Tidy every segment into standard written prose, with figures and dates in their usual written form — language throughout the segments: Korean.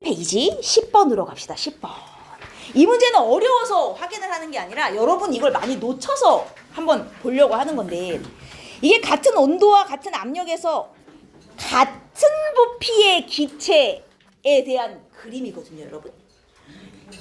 페이지 10번으로 갑시다. 10번. 이 문제는 어려워서 확인을 하는 게 아니라 여러분 이걸 많이 놓쳐서 한번 보려고 하는 건데, 이게 같은 온도와 같은 압력에서 같은 부피의 기체에 대한 그림이거든요, 여러분.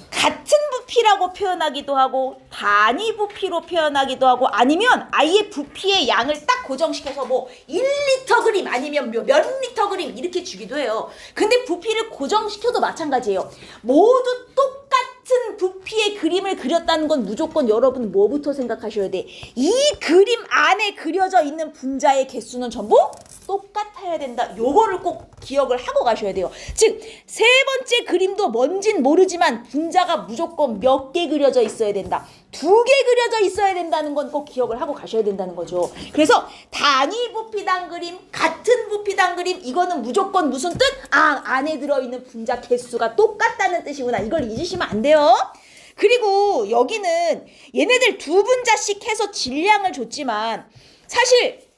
같은 부피라고 표현하기도 하고 단위 부피로 표현하기도 하고, 아니면 아예 부피의 양을 딱 고정시켜서 뭐 1리터 그림 아니면 몇 리터 그림 이렇게 주기도 해요. 근데 부피를 고정시켜도 마찬가지예요. 모두 똑같은 부피의 그림을 그렸다는 건 무조건 여러분 뭐부터 생각하셔야 돼? 이 그림 안에 그려져 있는 분자의 개수는 전부 똑같아야 된다. 요거를 꼭 기억을 하고 가셔야 돼요. 즉, 세 번째 그림도 뭔진 모르지만 분자가 무조건 몇 개 그려져 있어야 된다. 2개 그려져 있어야 된다는 건 꼭 기억을 하고 가셔야 된다는 거죠. 그래서 단위 부피당 그림, 같은 부피당 그림, 이거는 무조건 무슨 뜻? 아, 안에 들어있는 분자 개수가 똑같다는 뜻이구나. 이걸 잊으시면 안 돼요. 그리고 여기는 얘네들 두 분자씩 해서 질량을 줬지만, 사실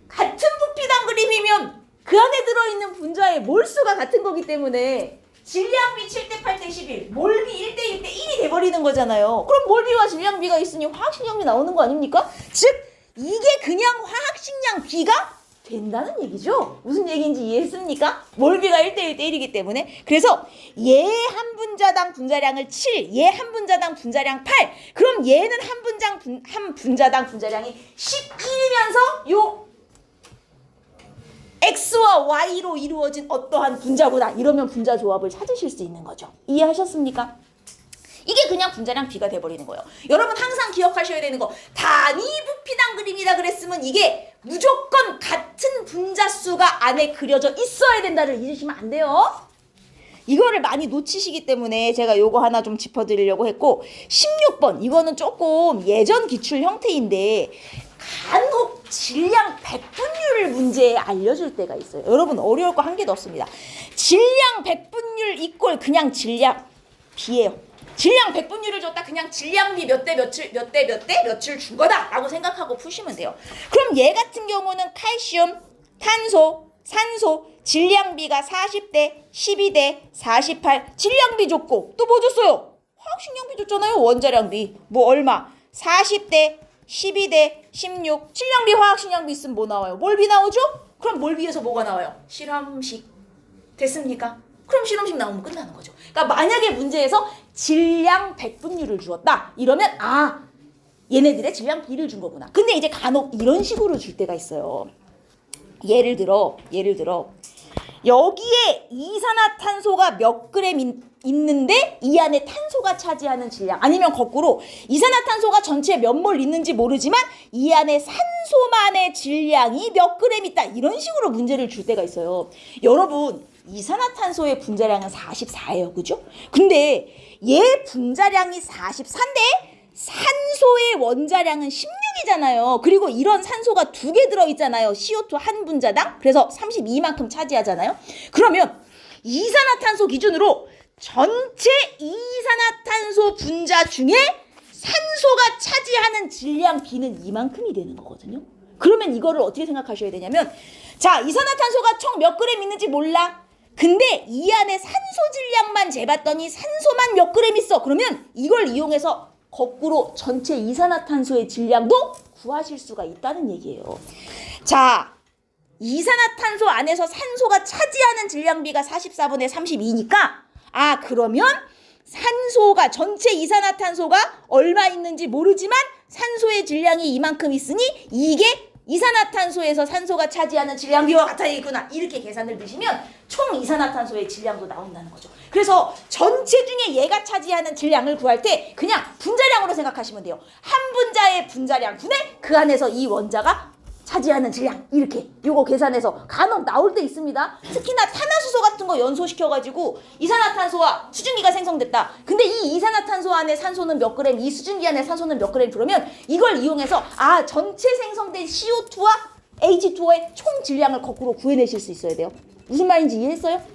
같은 부피당 그림이면 그 안에 들어있는 분자의 몰수가 같은 거기 때문에 질량비 7대 8대 11, 몰비 1대 1대 1이 돼버리는 거잖아요. 그럼 몰비와 질량비가 있으니 화학식량비 나오는 거 아닙니까? 즉, 이게 그냥 화학식량비가 된다는 얘기죠. 무슨 얘기인지 이해했습니까? 몰비가 1대 1대 1이기 때문에. 그래서 얘 한 분자당 분자량을 7, 얘 한 분자당 분자량 8, 그럼 얘는 한 분자당 분자량이 11이면서 요 X와 Y로 이루어진 어떠한 분자구나. 이러면 분자 조합을 찾으실 수 있는 거죠. 이해하셨습니까? 이게 그냥 분자량 B가 돼버리는 거예요. 여러분 항상 기억하셔야 되는 거, 단위 부피당 그림이라 그랬으면 이게 무조건 같은 분자 수가 안에 그려져 있어야 된다를 잊으시면 안 돼요. 이거를 많이 놓치시기 때문에 제가 요거 하나 좀 짚어드리려고 했고, 16번 이거는 조금 예전 기출 형태인데 간혹 질량 백분율 문제에 알려줄 때가 있어요. 여러분 어려울 거 한 개도 없습니다. 질량 백분율 이꼴 그냥 질량 B예요. 질량 백분율을 줬다 그냥 질량비 몇 대 며칠 몇 대 몇 대 며칠 준 거다 라고 생각하고 푸시면 돼요. 그럼 얘 같은 경우는 칼슘, 탄소, 산소, 질량비가 40대 12대 48, 질량비 줬고 또 뭐 줬어요? 화학식량비 줬잖아요. 원자량비 뭐 얼마? 40대 12대 16, 질량비 화학식량비 있으면 뭐 나와요? 몰비 나오죠? 그럼 몰비에서 뭐가 나와요? 실험식. 됐습니까? 그럼 실험식 나오면 끝나는 거죠. 그러니까 만약에 문제에서 질량 백분율을 주었다 이러면 아, 얘네들의 질량 B를 준 거구나. 근데 이제 간혹 이런 식으로 줄 때가 있어요. 예를 들어 여기에 이산화탄소가 몇 그램 있는데 이 안에 탄소가 차지하는 질량, 아니면 거꾸로 이산화탄소가 전체에 몇 몰 있는지 모르지만 이 안에 산소만의 질량이 몇 그램 있다, 이런 식으로 문제를 줄 때가 있어요. 여러분 이산화탄소의 분자량은 44예요. 그죠? 근데 얘 분자량이 44인데 산소의 원자량은 16이잖아요. 그리고 이런 산소가 2개 들어있잖아요. CO2 한 분자당. 그래서 32만큼 차지하잖아요. 그러면 이산화탄소 기준으로 전체 이산화탄소 분자 중에 산소가 차지하는 질량 B는 이만큼이 되는 거거든요. 그러면 이거를 어떻게 생각하셔야 되냐면, 자, 이산화탄소가 총 몇 그램 있는지 몰라. 근데 이 안에 산소 질량만 재봤더니 산소만 몇 그램 있어. 그러면 이걸 이용해서 거꾸로 전체 이산화탄소의 질량도 구하실 수가 있다는 얘기예요. 자, 이산화탄소 안에서 산소가 차지하는 질량비가 44분의 32니까 아, 그러면 산소가, 전체 이산화탄소가 얼마 있는지 모르지만 산소의 질량이 이만큼 있으니 이게 이산화탄소에서 산소가 차지하는 질량비와 같아야겠구나, 이렇게 계산을 드시면 총 이산화탄소의 질량도 나온다는 거죠. 그래서 전체 중에 얘가 차지하는 질량을 구할 때 그냥 분자량으로 생각하시면 돼요. 한 분자의 분자량 분의 그 안에서 이 원자가 차지하는 질량, 이렇게 요거 계산해서 간혹 나올 때 있습니다. 특히나 탄화수소 같은 거 연소시켜가지고 이산화탄소와 수증기가 생성됐다. 근데 이 이산화탄소 안에 산소는 몇 그램, 이 수증기 안에 산소는 몇 그램, 그러면 이걸 이용해서 아, 전체 생성된 CO2와 H2O의 총 질량을 거꾸로 구해내실 수 있어야 돼요. 무슨 말인지 이해했어요?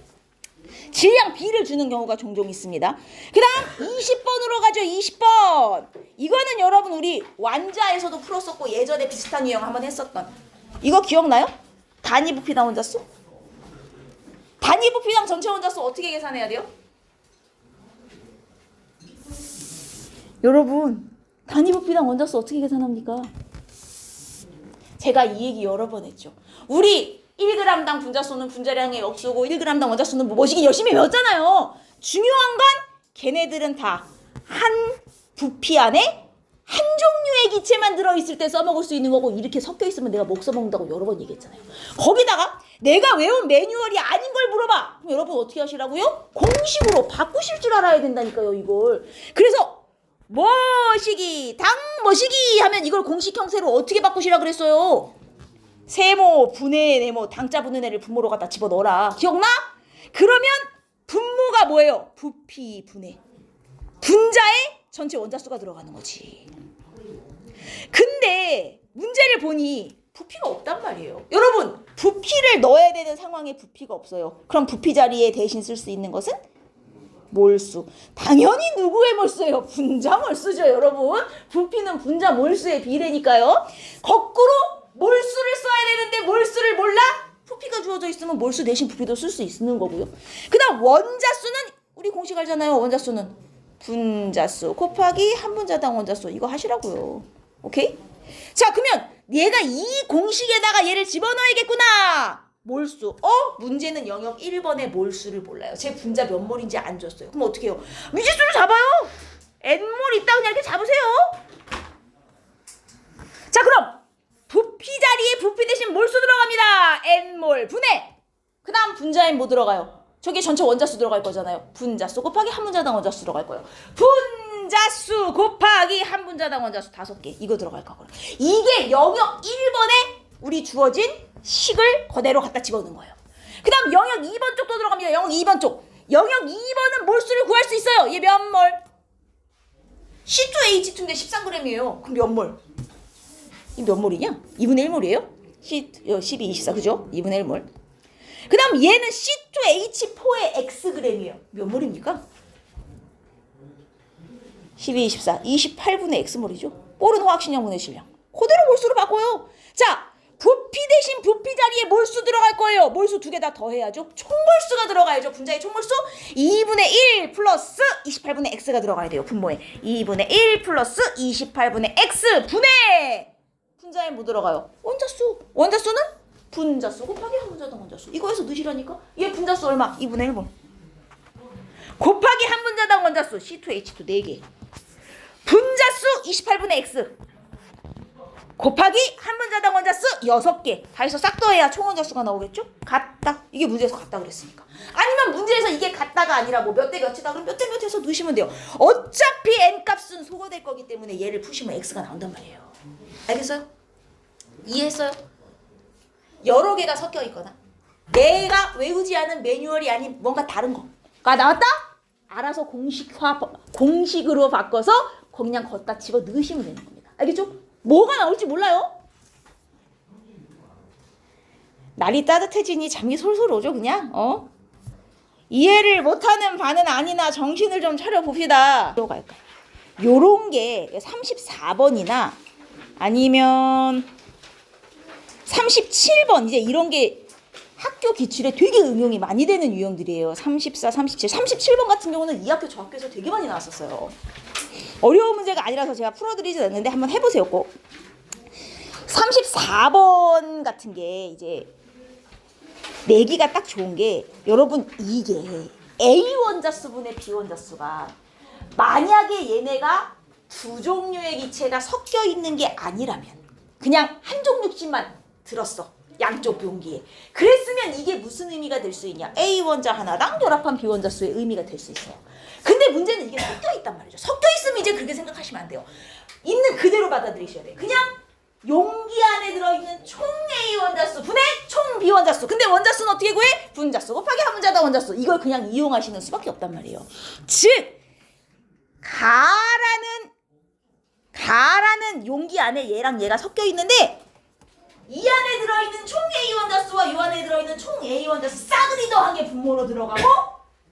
질량 B를 주는 경우가 종종 있습니다. 그 다음 20번으로 가죠. 20번. 이거는 여러분 우리 완자에서도 풀었었고 예전에 비슷한 유형 한번 했었던, 이거 기억나요? 단위 부피당 원자수? 단위 부피당 전체 원자수 어떻게 계산해야 돼요? 여러분, 단위 부피당 원자수 어떻게 계산합니까? 제가 이 얘기 여러 번 했죠. 우리 1g당 분자수는 분자량의 역수고 1g당 원자수는 뭐시기 열심히 배웠잖아요. 중요한 건 걔네들은 다 한 부피 안에 한 종류의 기체만 들어있을 때 써먹을 수 있는 거고 이렇게 섞여 있으면 내가 목 써먹는다고 여러 번 얘기했잖아요. 거기다가 내가 외운 매뉴얼이 아닌 걸 물어봐. 그럼 여러분 어떻게 하시라고요? 공식으로 바꾸실 줄 알아야 된다니까요, 이걸. 그래서 뭐시기 당 뭐시기 하면 이걸 공식 형태로 어떻게 바꾸시라 그랬어요? 세모, 분해, 네모, 당자 붙는 애를 분모로 갖다 집어넣어라. 기억나? 그러면 분모가 뭐예요? 부피, 분해. 분자에 전체 원자수가 들어가는 거지. 근데 문제를 보니 부피가 없단 말이에요. 여러분, 부피를 넣어야 되는 상황에 부피가 없어요. 그럼 부피 자리에 대신 쓸 수 있는 것은 몰수. 당연히 누구의 몰수예요? 분자 몰수죠, 여러분. 부피는 분자 몰수의 비례니까요. 거꾸로 몰수를 써야 되는데 몰수를 몰라? 부피가 주어져 있으면 몰수 대신 부피도 쓸 수 있는 거고요. 그 다음 원자수는 우리 공식 알잖아요. 원자수는 분자수 곱하기 한 분자당 원자수. 이거 하시라고요. 오케이? 자, 그러면 얘가 이 공식에다가 얘를 집어넣어야겠구나. 몰수. 문제는 영역 1번의 몰수를 몰라요. 제 분자 몇 몰인지 안 줬어요. 그럼 어떻게 해요? 미지수를 잡아요. n몰 있다 그냥 이렇게 잡으세요. 자, 그럼 부피 자리에 부피 대신 몰수 들어갑니다. n몰 분해. 그 다음 분자엔 뭐 들어가요? 저게 전체 원자수 들어갈 거잖아요. 분자수 곱하기 한 분자당 원자수 들어갈 거예요. 분자수 곱하기 한 분자당 원자수 5개. 이거 들어갈 거고요. 이게 영역 1번에 우리 주어진 식을 그대로 갖다 집어넣는 거예요. 그 다음 영역 2번 쪽도 들어갑니다. 영역 2번 쪽. 영역 2번은 몰수를 구할 수 있어요. 얘 몇 몰? C2H2인데 13g이에요. 그럼 몇 몰? 이 몇 몰이냐? 2분의 1몰이에요? 12, 24, 그죠? 2분의 1몰. 그 다음 얘는 C2H4의 Xg이에요. 몇 몰입니까? 12, 24, 28분의 X몰이죠. 뽀른 화학식량 분해 질량. 그대로 몰수로 바꿔요. 자, 부피 대신 부피 자리에 몰수 들어갈 거예요. 몰수 두 개 다 더해야죠. 총몰수가 들어가야죠. 분자의 총몰수 2분의 1 플러스 28분의 X가 들어가야 돼요. 분모에 2분의 1 플러스 28분의 X 분해. 분자에 뭐 들어가요? 원자수. 원자수는 분자수 곱하기 한 분자당 원자수. 이거 해서 넣으시라니까. 얘 분자수 얼마? 2분의 1몰. 곱하기 한 분자당 원자수 C2H2 4개. 분자수 28분의 X. 곱하기 한 분자당 원자수 6개. 다 해서 싹 더해야 총 원자수가 나오겠죠? 같다. 이게 문제에서 같다 그랬으니까. 아니면 문제에서 이게 같다가 아니라 뭐 몇 대 몇이다 그럼 몇 대 몇 해서 넣으시면 돼요. 어차피 n값은 소거될 거기 때문에 얘를 푸시면 x가 나온단 말이에요. 알겠어요? 이해했어요? 여러 개가 섞여 있거나 내가 외우지 않은 매뉴얼이 아닌 뭔가 다른 거가 나왔다? 알아서 공식으로 바꿔서 그냥 걷다 집어 넣으시면 되는 겁니다. 알겠죠? 뭐가 나올지 몰라요. 날이 따뜻해지니 잠이 솔솔 오죠 그냥. 이해를 못하는 반은 아니나 정신을 좀 차려봅시다. 갈까? 요런 게 34번이나 아니면 37번 이제 이런 게 학교 기출에 되게 응용이 많이 되는 유형들이에요. 34, 37, 37번 같은 경우는 이 학교 저 학교에서 되게 많이 나왔었어요. 어려운 문제가 아니라서 제가 풀어드리진 않는데 한번 해보세요 꼭. 34번 같은 게 이제 내기가 딱 좋은 게 여러분 이게 A 원자수분의 B 원자수가 만약에 얘네가 두 종류의 기체가 섞여 있는 게 아니라면 그냥 한 종류씩만 들었어. 양쪽 용기에. 그랬으면 이게 무슨 의미가 될 수 있냐. A 원자 하나랑 결합한 B 원자수의 의미가 될 수 있어요. 근데 문제는 이게 섞여 있단 말이죠. 섞여 있으면 이제 그렇게 생각하시면 안 돼요. 있는 그대로 받아들이셔야 돼요. 그냥 용기 안에 들어있는 총 A 원자수 분의 총 B 원자수. 근데 원자수는 어떻게 구해? 분자수 곱하기 한 분자당 원자수. 이걸 그냥 이용하시는 수밖에 없단 말이에요. 즉 가라는 용기 안에 얘랑 얘가 섞여 있는데 이 안에 들어있는 총 A 원자수와 이 안에 들어있는 총 A 원자수 싸그리 더한 게 분모로 들어가고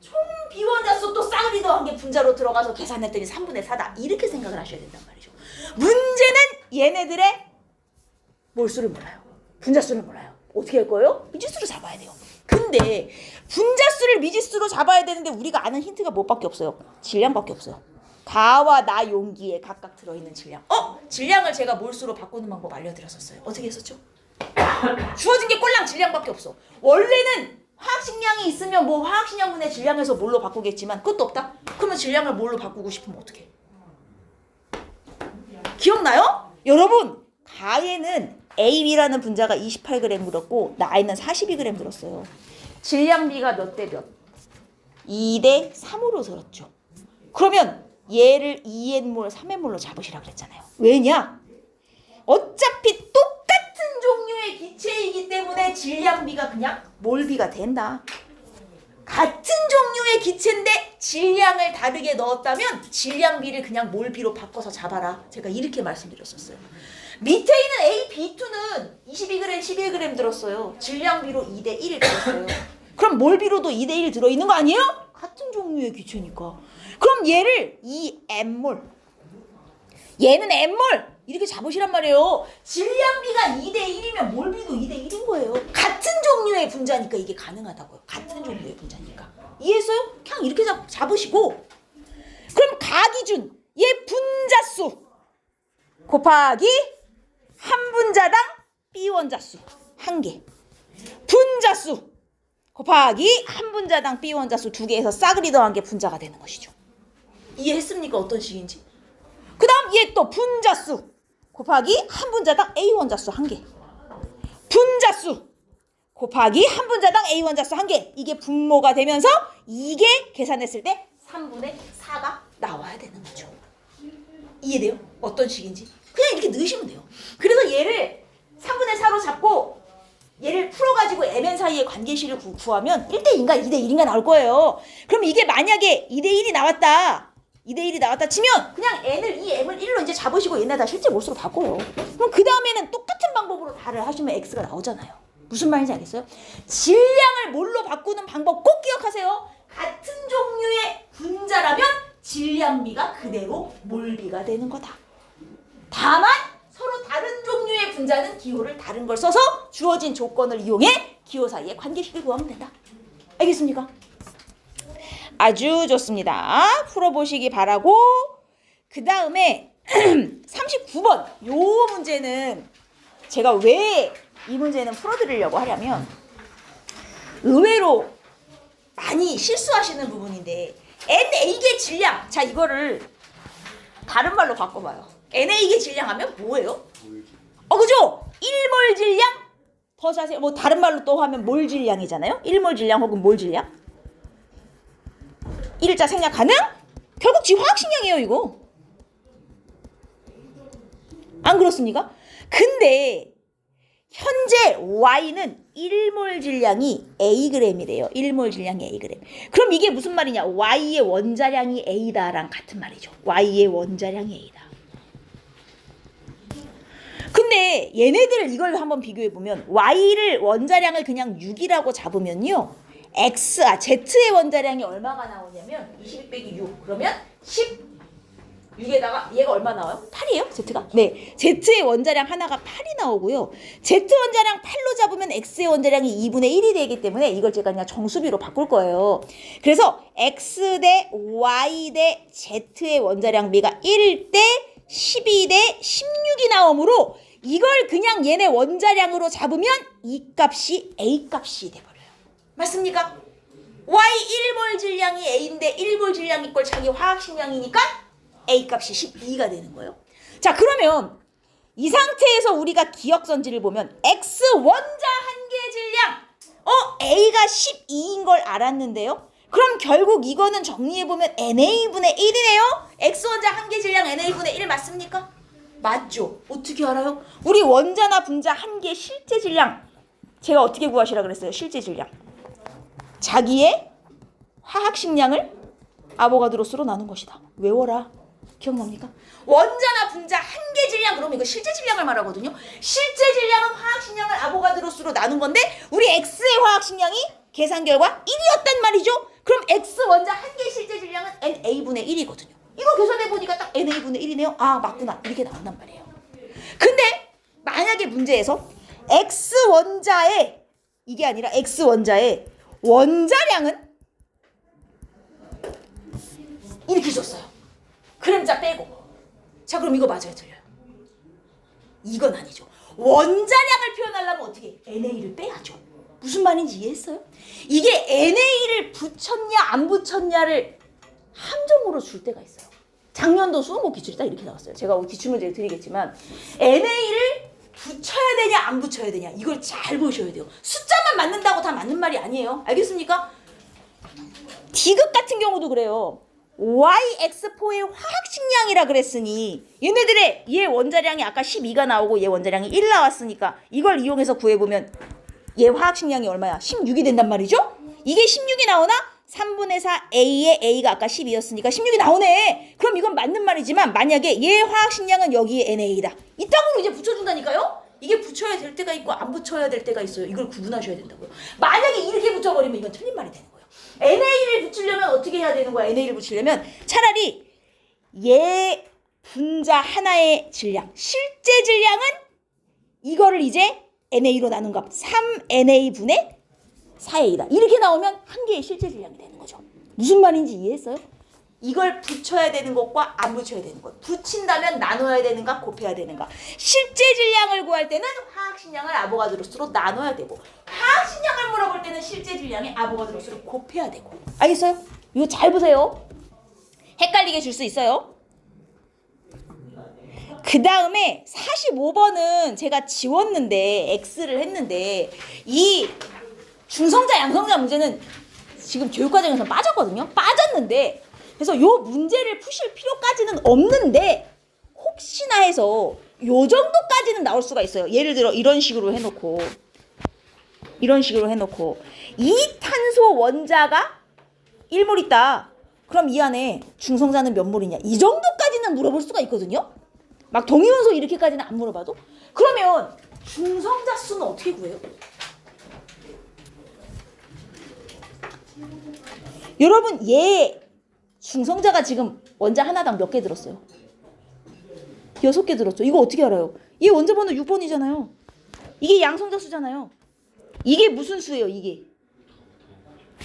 총 B 원자수 또 싸그리 더한 게 분자로 들어가서 계산했더니 3분의 4다. 이렇게 생각을 하셔야 된단 말이죠. 문제는 얘네들의 몰수를 몰라요. 분자수를 몰라요. 어떻게 할 거예요? 미지수를 잡아야 돼요. 근데 분자수를 미지수로 잡아야 되는데 우리가 아는 힌트가 뭐밖에 없어요? 질량밖에 없어요. 가와 나 용기에 각각 들어있는 질량. 질량을 제가 몰수로 바꾸는 방법 알려드렸었어요. 어떻게 했었죠? 주어진 게 꼴랑 질량밖에 없어. 원래는 화학식량이 있으면 뭐 화학식량분의 질량에서 뭘로 바꾸겠지만 그것도 없다? 그러면 질량을 뭘로 바꾸고 싶으면 어떡해? 기억나요? 여러분, 가에는 AB라는 분자가 28g 들었고 나에는 42g 들었어요. 질량비가 몇 대 몇? 2대 3으로 들었죠. 그러면 얘를 2n몰, 3n몰로 잡으시라 그랬잖아요. 왜냐? 어차피 똑같은 종류의 기체이기 때문에 질량비가 그냥 몰비가 된다. 같은 종류의 기체인데 질량을 다르게 넣었다면 질량비를 그냥 몰비로 바꿔서 잡아라. 제가 이렇게 말씀드렸었어요. 밑에 있는 A, B2는 22g, 11g 들었어요. 질량비로 2대 1 들었어요. 그럼 몰비로도 2대 1 들어있는 거 아니에요? 같은 종류의 기체니까. 그럼 얘를 2n몰, 얘는 n몰 이렇게 잡으시란 말이에요. 질량비가 2대 1이면 몰비도 2대 1인 거예요. 같은 종류의 분자니까 이게 가능하다고요. 같은 종류의 분자니까. 이해했어요? 그냥 이렇게 잡으시고, 그럼 가 기준 얘 분자수 곱하기 한 분자당 B 원자수 1개, 분자수 곱하기 한 분자당 B 원자수 2개에서 싸그리 더한 게 분자가 되는 것이죠. 이해했습니까? 어떤 식인지. 그 다음 얘 또 분자수 곱하기 한 분자당 A 원자수 1개, 분자수 곱하기 한 분자당 A 원자수 1개, 이게 분모가 되면서 이게 계산했을 때 3분의 4가 나와야 되는 거죠. 이해돼요? 어떤 식인지. 그냥 이렇게 넣으시면 돼요. 그래서 얘를 3분의 4로 잡고 얘를 풀어가지고 mn 사이의 관계식을 구하면 1대2인가 2대1인가 나올 거예요. 그럼 이게 만약에 2대1이 나왔다. 2대1이 나왔다 치면 그냥 n을 이 m을 1로 이제 잡으시고 얘네 다 실제 몰수로 바꿔요. 그럼 그 다음에는 똑같은 방법으로 다를 하시면 x가 나오잖아요. 무슨 말인지 알겠어요? 질량을 뭘로 바꾸는 방법 꼭 기억하세요. 같은 종류의 분자라면 질량비가 그대로 몰비가 되는 거다. 다만 서로 다른 종류의 분자는 기호를 다른 걸 써서 주어진 조건을 이용해 기호 사이의 관계식을 구하면 된다. 알겠습니까? 아주 좋습니다. 풀어보시기 바라고, 그 다음에 39번 요 문제는 제가 왜 이 문제는 풀어드리려고 하냐면 의외로 많이 실수하시는 부분인데 NA의 질량, 자 이거를 다른 말로 바꿔봐요. NA의 질량 하면 뭐예요? 그죠? 1몰 질량 더 자세히 뭐 다른 말로 또 하면 몰 질량이잖아요. 1몰 질량 혹은 몰 질량. 1자 생략 가능? 결국 지화학식량이에요 이거. 안 그렇습니까? 근데 현재 Y는 1몰 질량이 Ag이래요. 1몰 질량이 Ag. 그럼 이게 무슨 말이냐? Y의 원자량이 A다랑 같은 말이죠. Y의 원자량이 A다. 근데 얘네들 이걸 한번 비교해보면 Y를 원자량을 그냥 6이라고 잡으면요. Z의 원자량이 얼마가 나오냐면 22 빼기 6 그러면 16에다가 얘가 얼마 나와요? 8이에요? Z가? 네. Z의 원자량 하나가 8이 나오고요. Z 원자량 8로 잡으면 X의 원자량이 2분의 1이 되기 때문에 이걸 제가 그냥 정수비로 바꿀 거예요. 그래서 X 대 Y 대 Z의 원자량비가 1 대 12 대 16이 나오므로 이걸 그냥 얘네 원자량으로 잡으면 이 값이 A 값이 돼버려요. 맞습니까? Y 1몰 질량이 A인데 1몰 질량 이꼴 자기 화학식량이니까 A 값이 12가 되는 거예요. 자, 그러면 이 상태에서 우리가 기억선지를 보면 X 원자 한계 질량 A가 12인 걸 알았는데요. 그럼 결국 이거는 정리해보면 NA분의 1이네요. X 원자 한계 질량 NA분의 1 맞습니까? 맞죠? 어떻게 알아요? 우리 원자나 분자 한계 실제 질량 제가 어떻게 구하시라 그랬어요? 실제 질량 자기의 화학식량을 아보가드로스로 나눈 것이다. 외워라. 기억납니까? 원자나 분자 한계 질량 그러면 이거 실제 질량을 말하거든요. 실제 질량은 화학식량을 아보가드로스로 나눈 건데 우리 X의 화학식량이 계산 결과 1이었단 말이죠. 그럼 X 원자 한계 실제 질량은 NA분의 1이거든요. 이거 계산해보니까 딱 NA분의 1이네요. 아 맞구나. 이렇게 나온단 말이에요. 근데 만약에 문제에서 X 원자의 이게 아니라 X 원자의 원자량은 이렇게 줬어요. 그램자 빼고. 자, 그럼 이거 맞아요, 틀려요? 이건 아니죠. 원자량을 표현하려면 어떻게? NA를 빼야죠. 무슨 말인지 이해했어요? 이게 NA를 붙였냐 안 붙였냐를 함정으로 줄 때가 있어요. 작년도 수능고 기출이 딱 이렇게 나왔어요. 제가 기출문제를 드리겠지만 NA를 붙여야 되냐 안 붙여야 되냐 이걸 잘 보셔야 돼요. 숫자만 맞는다고 다 맞는 말이 아니에요. 알겠습니까? D급 같은 경우도 그래요. YX4의 화학식량이라 그랬으니 얘네들의 얘 원자량이 아까 12가 나오고 얘 원자량이 1 나왔으니까 이걸 이용해서 구해보면 얘 화학식량이 얼마야? 16이 된단 말이죠? 이게 16이 나오나? 3분의 4 A의 A가 아까 12였으니까 16이 나오네. 그럼 이건 맞는 말이지만 만약에 얘 화학식량은 여기에 NA다. 이 땅으로 이제 붙여준다니까요? 이게 붙여야 될 때가 있고 안 붙여야 될 때가 있어요. 이걸 구분하셔야 된다고요. 만약에 이렇게 붙여버리면 이건 틀린 말이 되는 거예요. NA를 붙이려면 어떻게 해야 되는 거야? NA를 붙이려면 차라리 얘 분자 하나의 질량, 실제 질량은 이거를 이제 NA로 나눈 값 3NA분의 4A다. 이렇게 나오면 한 개의 실제 질량이 되는 거죠. 무슨 말인지 이해했어요? 이걸 붙여야 되는 것과 안 붙여야 되는 것. 붙인다면 나눠야 되는가 곱해야 되는가. 실제 질량을 구할 때는 화학식량을 아보가드로스로 나눠야 되고 화학식량을 물어볼 때는 실제 질량의 아보가드로스로 곱해야 되고. 알겠어요? 이거 잘 보세요. 헷갈리게 줄 수 있어요. 그 다음에 45번은 제가 지웠는데 X를 했는데 이 중성자 양성자 문제는 지금 교육과정에서 빠졌거든요. 빠졌는데 그래서 요 문제를 푸실 필요까지는 없는데 혹시나 해서 요 정도까지는 나올 수가 있어요. 예를 들어 이런 식으로 해놓고 이 탄소 원자가 1몰 있다. 그럼 이 안에 중성자는 몇 몰이냐. 이 정도까지는 물어볼 수가 있거든요. 막 동위원소 이렇게까지는 안 물어봐도. 그러면 중성자 수는 어떻게 구해요? 여러분 얘 중성자가 지금 원자 하나당 몇 개 들었어요? 6개 들었죠. 이거 어떻게 알아요? 얘 원자 번호 6번이잖아요. 이게 양성자 수잖아요. 이게 무슨 수예요? 이게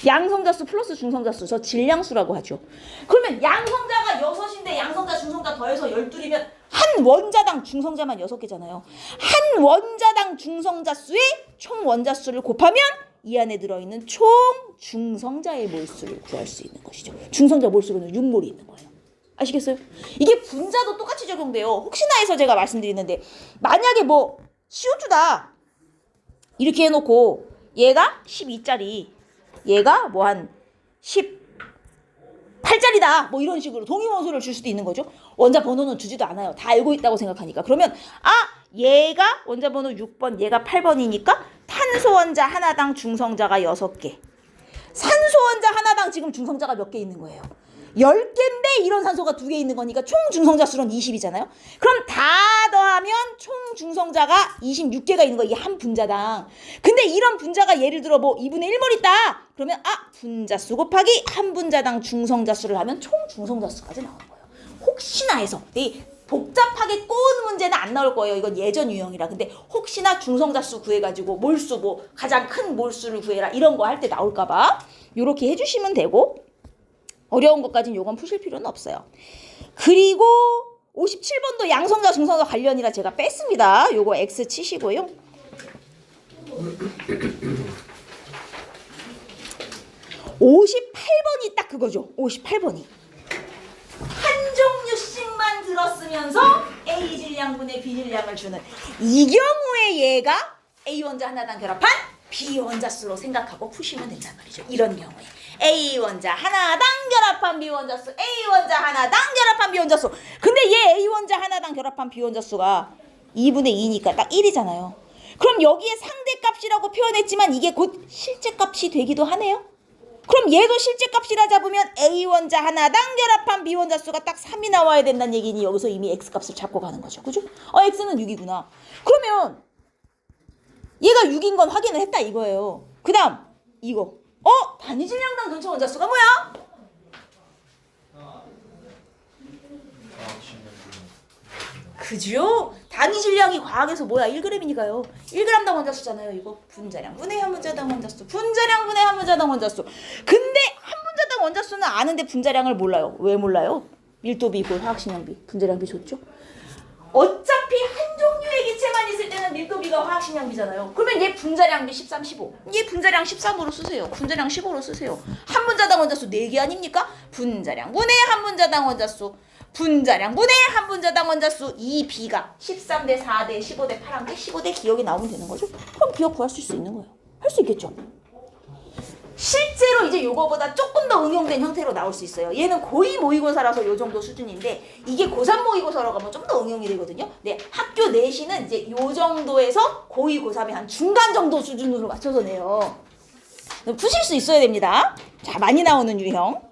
양성자 수 플러스 중성자 수. 저 질량수라고 하죠. 그러면 양성자가 6인데 양성자 중성자 더해서 12이면 한 원자당 중성자만 6개잖아요. 한 원자당 중성자 수의 총 원자 수를 곱하면 이 안에 들어있는 총 중성자의 몰수를 구할 수 있는 것이죠. 중성자 몰수로는 6몰이 있는 거예요. 아시겠어요? 이게 분자도 똑같이 적용돼요. 혹시나 해서 제가 말씀드리는데 만약에 뭐 CO2다 이렇게 해놓고 얘가 12짜리 얘가 뭐 한 18짜리다 뭐 이런 식으로 동위원소를 줄 수도 있는 거죠. 원자 번호는 주지도 않아요. 다 알고 있다고 생각하니까. 그러면 얘가 원자 번호 6번 얘가 8번이니까 탄소 원자 하나당 중성자가 6개. 산소 원자 하나당 지금 중성자가 몇 개 있는 거예요? 10개인데 이런 산소가 2개 있는 거니까 총 중성자 수는 20이잖아요. 그럼 다 더하면 총 중성자가 26개가 있는 거예요. 이게 한 분자당. 근데 이런 분자가 예를 들어 뭐 2분의 1몰 있다. 그러면 분자 수 곱하기 한 분자당 중성자 수를 하면 총 중성자 수까지 나오는 거예요. 혹시나 해서 이 복잡하게 꼬은 문제는 안 나올 거예요. 이건 예전 유형이라. 근데 혹시나 중성자 수 구해가지고 몰수 뭐 가장 큰 몰수를 구해라 이런 거 할 때 나올까 봐 요렇게 해주시면 되고 어려운 것까지는 요건 푸실 필요는 없어요. 그리고 57번도 양성자 중성자 관련이라 제가 뺐습니다. 요거 X 치시고요. 58번이 딱 그거죠. 58번이. 한 종류씩만 들었으면서 A 질량분의 B 질량을 주는 이 경우에 얘가 A 원자 하나당 결합한 B 원자수로 생각하고 푸시면 된단 말이죠. 이런 경우에 A 원자 하나당 결합한 B 원자수, A 원자 하나당 결합한 B 원자수. 근데 얘 A 원자 하나당 결합한 B 원자수가 2분의 2니까 딱 1이잖아요. 그럼 여기에 상대값이라고 표현했지만 이게 곧 실제값이 되기도 하네요. 그럼 얘도 실제값이라 잡으면 A 원자 하나당 결합한 B 원자수가 딱 3이 나와야 된다는 얘기니 여기서 이미 X값을 잡고 가는 거죠. 그죠? X는 6이구나. 그러면 얘가 6인 건 확인을 했다 이거예요. 그 다음 이거 단위 질량당 전체 원자수가 뭐야? 그죠? 단위 질량이 과학에서 뭐야? 1g이니까요. 1g당 원자수잖아요. 이거 분자량 분의 한 분자당 원자수. 분자량 분의 한 분자당 원자수. 근데 한 분자당 원자수는 아는데 분자량을 몰라요. 왜 몰라요? 밀도비 고 화학식량비. 분자량비 좋죠? 어차피 한 종류의 기체만 있을 때는 밀도비가 화학식량비잖아요. 그러면 얘 분자량비 13, 15. 얘 분자량 13으로 쓰세요. 분자량 15로 쓰세요. 한 분자당 원자수 4개 아닙니까? 분자량 분의 한 분자당 원자수. 분자량 분의 한 분자당 원자수. 이 B가 13대 4대 15대 8한 개 15대 기억이 나오면 되는 거죠. 그럼 기억 구할 수 있는 거예요. 할 수 있겠죠. 실제로 이제 요거보다 조금 더 응용된 형태로 나올 수 있어요. 얘는 고2 모의고사라서 요 정도 수준인데 이게 고3 모의고사로 가면 좀 더 응용이 되거든요. 네, 학교 내신은 이제 요 정도에서 고2, 고3의 한 중간 정도 수준으로 맞춰서 내요. 푸실 수 있어야 됩니다. 자, 많이 나오는 유형.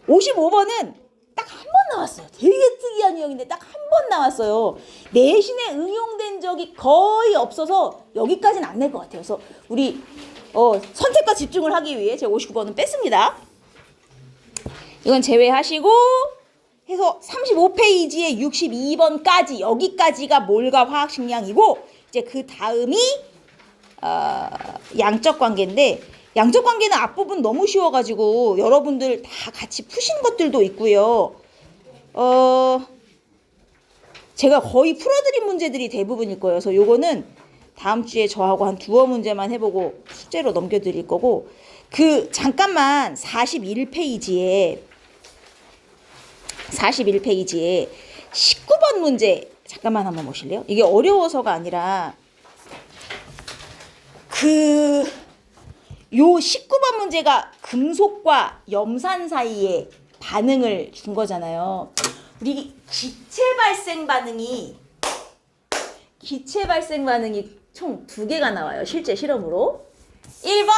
55번은 딱 한 번 나왔어요. 되게 특이한 유형인데 딱 한 번 나왔어요. 내신에 응용된 적이 거의 없어서 여기까지는 안 낼 것 같아요. 그래서 우리 선택과 집중을 하기 위해 제가 59번은 뺐습니다. 이건 제외하시고 해서 35페이지에 62번까지 여기까지가 몰과 화학식량이고 이제 그 다음이 양적 관계인데 양적 관계는 앞부분 너무 쉬워가지고 여러분들 다 같이 푸신 것들도 있고요. 제가 거의 풀어드린 문제들이 대부분일 거예요. 그래서 요거는 다음 주에 저하고 한 두어 문제만 해보고 숙제로 넘겨드릴 거고 잠깐만 41페이지에 19번 문제 잠깐만 한번 보실래요? 이게 어려워서가 아니라 요 19번 문제가 금속과 염산 사이에 반응을 준 거잖아요. 우리 기체 발생 반응이 총 2개가 나와요. 실제 실험으로. 1번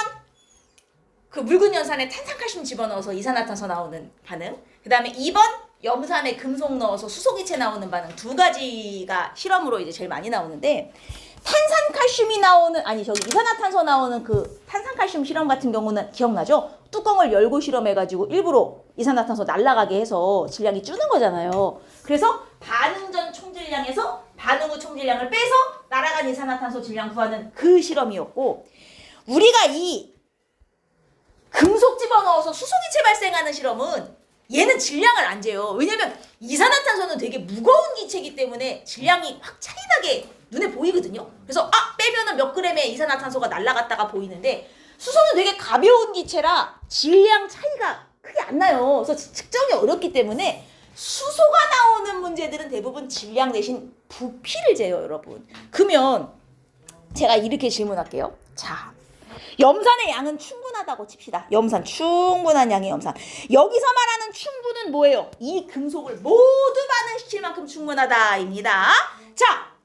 그 묽은 연산에 탄산칼슘 집어넣어서 이산화탄소 나오는 반응. 그 다음에 2번 염산에 금속 넣어서 수소기체 나오는 반응. 2가지가 실험으로 이제 제일 많이 나오는데 탄산칼슘이 나오는 이산화탄소 나오는 그 탄산칼슘 실험 같은 경우는 기억나죠? 뚜껑을 열고 실험해가지고 일부러 이산화탄소 날아가게 해서 질량이 줄는 거잖아요. 그래서 반응 전 총질량에서 반응 후 총질량을 빼서 날아간 이산화탄소 질량 구하는 그 실험이었고 우리가 이 금속 집어넣어서 수소기체 발생하는 실험은 얘는 질량을 안 재요. 왜냐면 이산화탄소는 되게 무거운 기체이기 때문에 질량이 확 차이나게 눈에 보이거든요. 그래서 빼면은 몇 그램의 이산화탄소가 날아갔다가 보이는데 수소는 되게 가벼운 기체라 질량 차이가 크게 안 나요. 그래서 측정이 어렵기 때문에 수소가 나오는 문제들은 대부분 질량 대신 부피를 재요, 여러분. 그러면 제가 이렇게 질문할게요. 자, 염산의 양은 충분하다고 칩시다. 염산, 충분한 양의 염산. 여기서 말하는 충분은 뭐예요? 이 금속을 모두 반응시킬 만큼 충분하다입니다. 자,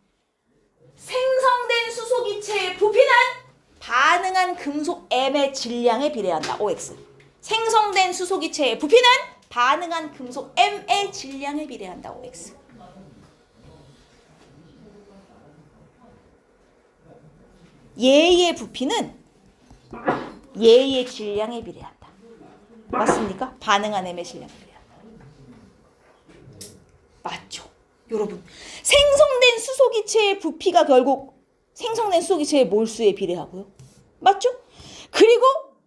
생성된 수소기체의 부피는 반응한 금속 M의 질량에 비례한다. OX. 생성된 수소기체의 부피는 반응한 금속 M의 질량에 비례한다. OX. 얘의 부피는 얘의 질량에 비례한다. 맞습니까? 반응한 M의 질량에 비례한다. 맞죠? 여러분, 생성된 수소기체의 부피가 결국 생성된 수소기체의 몰수에 비례하고요. 맞죠? 그리고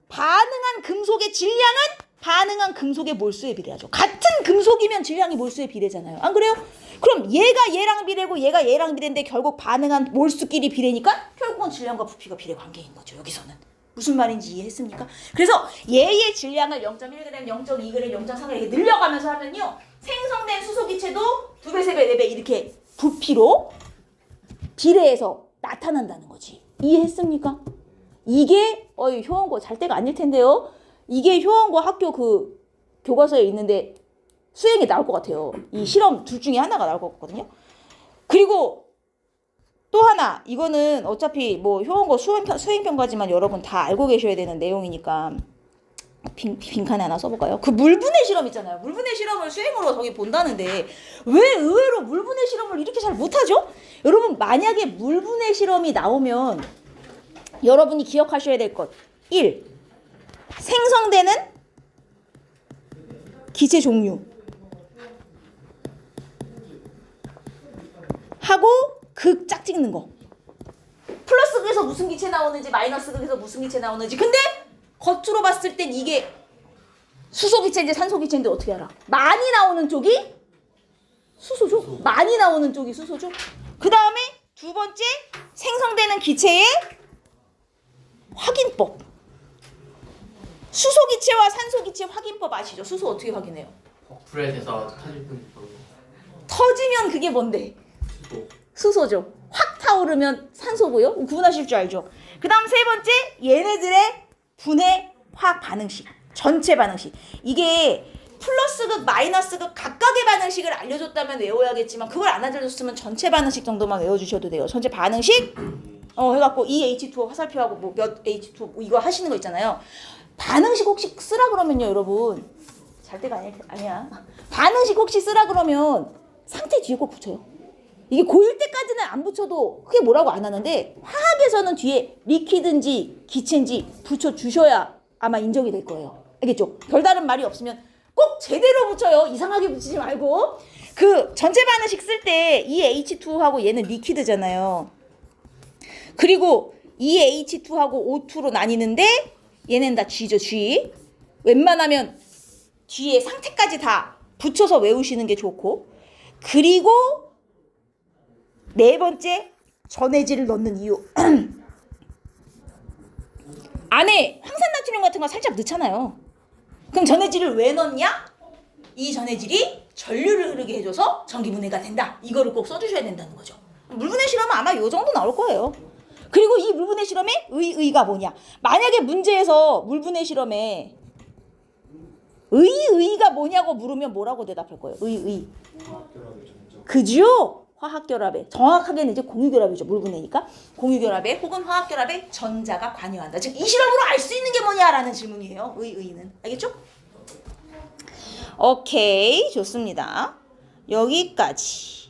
반응한 금속의 질량은 반응한 금속의 몰수에 비례하죠. 같은 금속이면 질량이 몰수에 비례잖아요. 안 그래요? 그럼 얘가 얘랑 비례고 얘가 얘랑 비례인데 결국 반응한 몰수끼리 비례니까 결국은 질량과 부피가 비례 관계인 거죠. 여기서는. 무슨 말인지 이해했습니까? 그래서 얘의 질량을 0.1g, 0.2g, 0.3g 이렇게 늘려가면서 하면요. 생성된 수소기체도 2배, 3배, 4배 이렇게 부피로 비례해서 나타난다는 거지. 이해했습니까? 이게 효원고 잘 때가 아닐 텐데요. 이게 효원고 학교 그 교과서에 있는데 수행이 나올 것 같아요. 이 실험 둘 중에 하나가 나올 것 같거든요. 그리고 또 하나, 이거는 어차피 뭐 효원고 수행평가지만 여러분 다 알고 계셔야 되는 내용이니까 빈칸에 하나 써볼까요? 그 물분해 실험 있잖아요. 물분해 실험을 수행으로 저기 본다는데 왜 의외로 물분해 실험을 이렇게 잘 못하죠? 여러분, 만약에 물분해 실험이 나오면 여러분이 기억하셔야 될 것 1. 생성되는 기체 종류 하고 나오는지 마이너스 극에서 무슨 기체 나오는지. 근데 겉으로 봤을 땐 이게 수소 기체인지 산소 기체인지 어떻게 알아? 많이 나오는 쪽이 수소죠. 많이 나오는 쪽이 수소죠. 그 다음에 두 번째 생성되는 기체의 확인법. 수소 기체와 산소 기체 확인법 아시죠? 수소 어떻게 확인해요? 불에 대서 터지는 거. 터지면 그게 뭔데? 수소죠. 확 타오르면 산소고요. 구분하실 줄 알죠? 그 다음 세 번째 얘네들의 분해 화학 반응식. 전체 반응식. 이게 플러스극 마이너스극 각각의 반응식을 알려줬다면 외워야겠지만 그걸 안 알려줬으면 전체 반응식 정도만 외워주셔도 돼요. 전체 반응식 해갖고 EH2O 화살표하고 뭐 몇 H2O 뭐 이거 하시는 거 있잖아요. 반응식 혹시 쓰라 그러면요 여러분 잘 때가 아니야. 반응식 혹시 쓰라 그러면 상태 뒤에 꼭 붙여요. 이게 고일 때까지는 안 붙여도 크게 뭐라고 안 하는데 화학에서는 뒤에 리퀴드인지 기체인지 붙여주셔야 아마 인정이 될 거예요. 알겠죠? 별다른 말이 없으면 꼭 제대로 붙여요. 이상하게 붙이지 말고. 그 전체 반응식 쓸 때 이 H2하고 얘는 리퀴드잖아요. 그리고 이 H2하고 O2로 나뉘는데 얘는 다 G죠. G. 웬만하면 뒤에 상태까지 다 붙여서 외우시는 게 좋고. 그리고 네 번째 전해질을 넣는 이유. 안에 황산나트륨 같은 거 살짝 넣잖아요. 그럼 전해질을 왜 넣냐? 이 전해질이 전류를 흐르게 해줘서 전기분해가 된다. 이거를 꼭 써주셔야 된다는 거죠. 물분해 실험은 아마 이 정도 나올 거예요. 그리고 이 물분해 실험의 의의가 뭐냐? 만약에 문제에서 물분해 실험에 의의가 뭐냐고 물으면 뭐라고 대답할 거예요? 의의. 그죠? 화학결합에 정확하게는 이제 공유결합이죠. 물분해니까 공유결합에 혹은 화학결합에 전자가 관여한다. 즉 이 실험으로 알 수 있는 게 뭐냐라는 질문이에요. 의의는. 알겠죠? 오케이 좋습니다. 여기까지.